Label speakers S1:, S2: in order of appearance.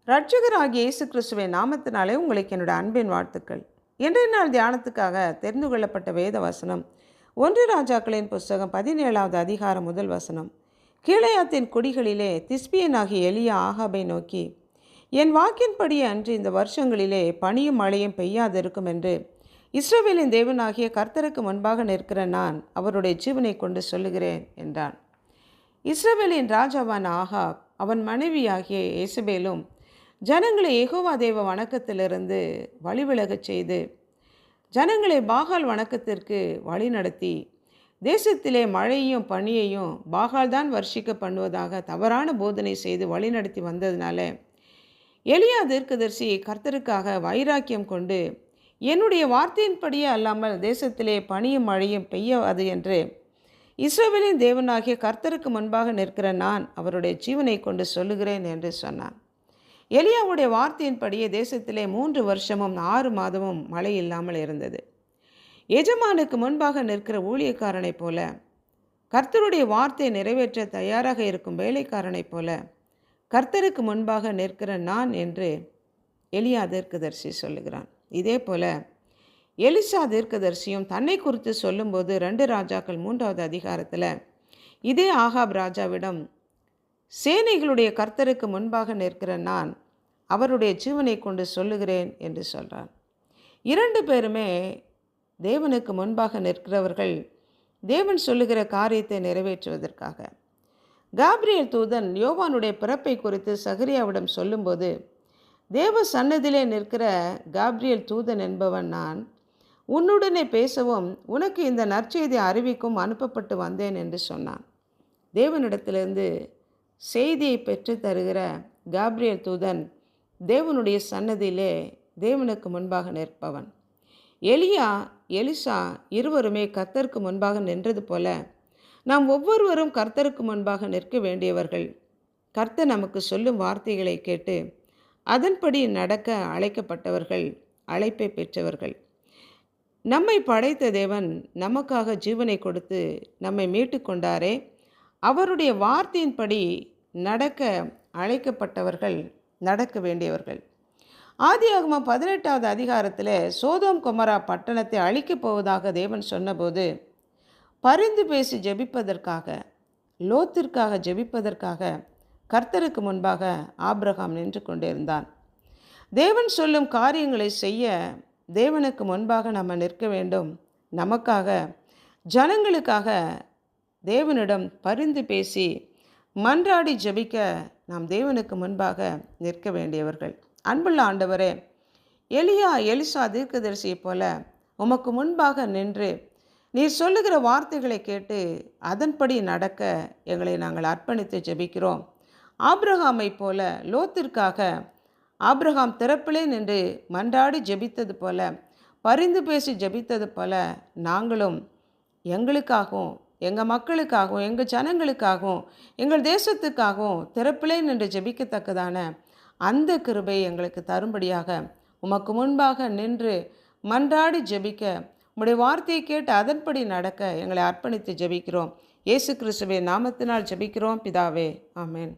S1: இரட்சகராகிய இயேசு கிறிஸ்துவின் நாமத்தினாலே உங்களுக்கு என்னோட அன்பின் வாழ்த்துக்கள். இன்றைய நாள் தியானத்துக்காக தெரிந்து கொள்ளப்பட்ட வேத வசனம் 1 ராஜாக்களின் புஸ்தகம் 17வது அதிகாரம் முதல் வசனம். கீலேயாத்தின் குடிகளிலே திஸ்பியனாகிய எலியா ஆகாபை நோக்கி, என் வாக்கின்படியே அன்று இந்த வருஷங்களிலே பனியும் மழையும் பெய்யாதிருக்கும் என்று இஸ்ரவேலின் தேவனாகிய கர்த்தருக்கு முன்பாக நிற்கிற நான் அவருடைய ஜீவனை கொண்டு சொல்லுகிறேன் என்றான். இஸ்ரவேலின் ராஜாவான ஆகாப் அவன் மனைவியாகிய ஏசபேலும் ஜனங்களை யெகோவா தேவ வணக்கத்திலிருந்து வழிவிலகச் செய்து ஜனங்களை பாகால் வணக்கத்திற்கு வழி நடத்தி தேசத்திலே மழையையும் பனியையும் பாகால் தான் வர்ஷிக்க பண்ணுவதாக தவறான போதனை செய்து வழி நடத்தி வந்ததினால எலியா தீர்க்கதரிசி கர்த்தருக்காக வைராக்கியம் கொண்டு, என்னுடைய வார்த்தையின்படியே அல்லாமல் தேசத்திலே பனியும் மழையும் பெய்யாது என்று இஸ்ரவேலின் தேவனாகிய கர்த்தருக்கு முன்பாக நிற்கிற நான் அவருடைய ஜீவனை கொண்டு சொல்லுகிறேன் என்று சொன்னான். எலியாவுடைய வார்த்தையின்படியே தேசத்திலே 3 வருஷமும் 6 மாதமும் மழை இல்லாமல் இருந்தது. எஜமானுக்கு முன்பாக நிற்கிற ஊழியக்காரனைப் போல, கர்த்தருடைய வார்த்தையை நிறைவேற்ற தயாராக இருக்கும் வேலைக்காரனைப் போல கர்த்தருக்கு முன்பாக நிற்கிற நான் என்று எலியா தீர்க்கதரிசி சொல்லுகிறான். இதே போல எலிசா தீர்க்கதரிசியும் தன்னை குறித்து சொல்லும்போது 2 ராஜாக்கள் 3வது அதிகாரத்தில் இதே ஆகாப் ராஜாவிடம், சேனைகளுடைய கர்த்தருக்கு முன்பாக நிற்கிற நான் அவருடைய ஜீவனை கொண்டு சொல்லுகிறேன் என்று சொல்கிறான். 2 பேருமே தேவனுக்கு முன்பாக நிற்கிறவர்கள் தேவன் சொல்லுகிற காரியத்தை நிறைவேற்றுவதற்காக. காபிரியேல் தூதன் யோவானுடைய பிறப்பை குறித்து சகரியாவிடம் சொல்லும்போது, தேவ சன்னதியிலே நிற்கிற காபிரியேல் தூதன் என்பவன் நான், உன்னுடனே பேசவும் உனக்கு இந்த நற்செய்தி அறிவிக்கும் அனுப்பப்பட்டு வந்தேன் என்று சொன்னான். தேவனிடத்திலிருந்து செய்தியை பெற்று தருகிற காபிரியேல் தூதன் தேவனுடைய சன்னதியிலே தேவனுக்கு முன்பாக நிற்பவன். எலியா எலிசா இருவருமே கர்த்தருக்கு முன்பாக நின்றது போல நாம் ஒவ்வொருவரும் கர்த்தருக்கு முன்பாக நிற்க வேண்டியவர்கள். கர்த்தர் நமக்கு சொல்லும் வார்த்தைகளை கேட்டு அதன்படி நடக்க அழைக்கப்பட்டவர்கள், அழைப்பை பெற்றவர்கள். நம்மை படைத்த தேவன் நமக்காக ஜீவனை கொடுத்து நம்மை மீட்டு கொண்டாரே, அவருடைய வார்த்தையின்படி நடக்க அழைக்கப்பட்டவர்கள், நடக்க வேண்டியவர்கள். ஆதியாகமம் 18வது அதிகாரத்தில் சோதோம் கொமரா பட்டணத்தை அழிக்கப் போவதாக தேவன் சொன்னபோது பரிந்து பேசி ஜெபிப்பதற்காக, லோத்திற்காக ஜெபிப்பதற்காக கர்த்தருக்கு முன்பாக ஆபிரகாம் நின்று கொண்டிருந்தான். தேவன் சொல்லும் காரியங்களை செய்ய தேவனுக்கு முன்பாக நம்ம நிற்க வேண்டும். நமக்காக, ஜனங்களுக்காக தேவனிடம் பரிந்து பேசி மன்றாடி ஜெபிக்க நாம் தேவனுக்கு முன்பாக நிற்க வேண்டியவர்கள். அன்புள்ள ஆண்டவரே, எலியா எலிசா தீர்க்கதரிசியைப் போல உமக்கு முன்பாக நின்று நீர் சொல்லுகிற வார்த்தைகளை கேட்டு அதன்படி நடக்க எங்களை நாங்கள் அர்ப்பணித்து ஜெபிக்கிறோம். ஆபிரகாமை போல லோத்திற்காக ஆபிரகாம் திறப்பிலே நின்று மன்றாடி ஜெபித்தது போல, பரிந்து பேசி ஜெபித்தது போல நாங்களும் எங்களுக்காகவும், எங்கள் மக்களுக்காகவும், எங்கள் ஜனங்களுக்காகவும், எங்கள் தேசத்துக்காகவும் திறப்பிலே நின்று ஜெபிக்கத்தக்கதான அந்த கிருபை எங்களுக்கு தரும்படியாக உமக்கு முன்பாக நின்று மன்றாடி ஜெபிக்க, உம்முடைய வார்த்தையை கேட்டு அதன்படி நடக்க எங்களை அர்ப்பணித்து ஜெபிக்கிறோம். இயேசு கிறிஸ்துவின் நாமத்தினால் ஜெபிக்கிறோம் பிதாவே, ஆமென்.